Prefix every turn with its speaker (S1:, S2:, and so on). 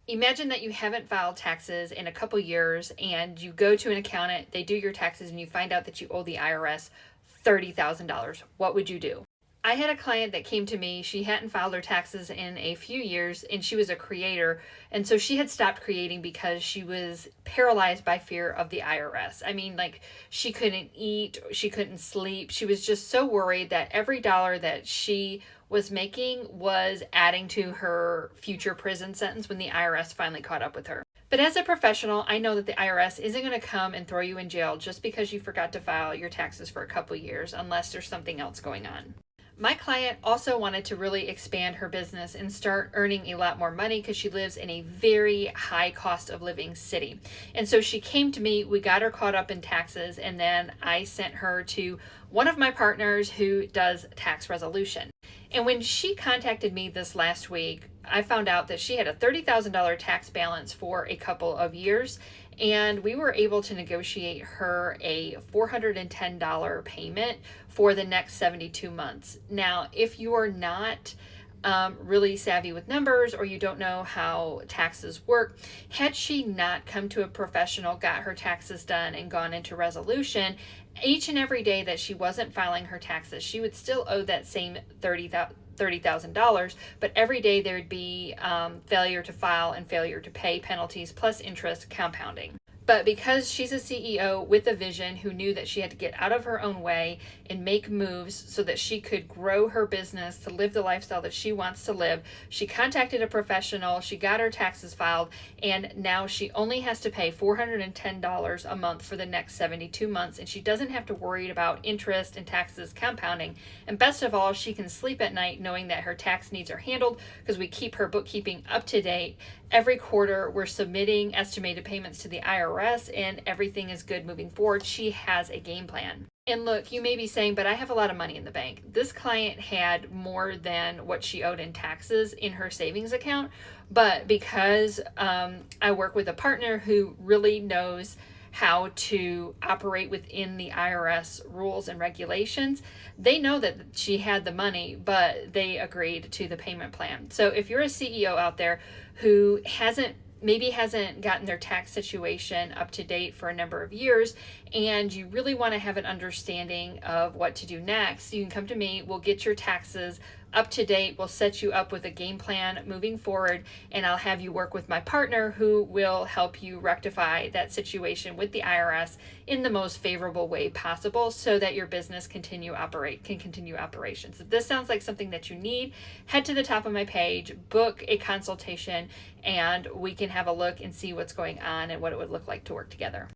S1: Imagine that you haven't filed taxes in a couple years and you go to an accountant, they do your taxes, and you find out that you owe the IRS $30,000. What would you do? I had a client that came to me. She hadn't filed her taxes in a few years and she was a creator. And so she had stopped creating because she was paralyzed by fear of the IRS. I mean, like, she couldn't eat, she couldn't sleep. She was just so worried that every dollar that she was making was adding to her future prison sentence when the IRS finally caught up with her. But as a professional, I know that the IRS isn't going to come and throw you in jail just because you forgot to file your taxes for a couple years, unless there's something else going on. My client also wanted to really expand her business and start earning a lot more money because she lives in a very high cost of living city. And so she came to me, we got her caught up in taxes, and then I sent her to one of my partners who does tax resolution. And when she contacted me this last week, I found out that she had a $30,000 tax balance for a couple of years, and we were able to negotiate her a $410 payment for the next 72 months. Now, if you are not really savvy with numbers or you don't know how taxes work, had she not come to a professional, got her taxes done, and gone into resolution, each and every day that she wasn't filing her taxes, she would still owe that same $30,000, but every day there'd be failure to file and failure to pay penalties plus interest compounding. But because she's a CEO with a vision who knew that she had to get out of her own way and make moves so that she could grow her business to live the lifestyle that she wants to live, she contacted a professional, she got her taxes filed, and now she only has to pay $410 a month for the next 72 months, and she doesn't have to worry about interest and taxes compounding. And best of all, she can sleep at night knowing that her tax needs are handled because we keep her bookkeeping up to date. Every quarter, we're submitting estimated payments to the IRS, and everything is good moving forward. She has a game plan. And look, you may be saying, but I have a lot of money in the bank. This client had more than what she owed in taxes in her savings account, but because I work with a partner who really knows how to operate within the IRS rules and regulations, they know that she had the money, but they agreed to the payment plan. So if you're a CEO out there who hasn't gotten their tax situation up to date for a number of years, and you really want to have an understanding of what to do next, you can come to me. We'll get your taxes up to date. We'll set you up with a game plan moving forward, and I'll have you work with my partner who will help you rectify that situation with the IRS in the most favorable way possible so that your business can continue operations. If this sounds like something that you need, head to the top of my page, book a consultation, and we can have a look and see what's going on and what it would look like to work together.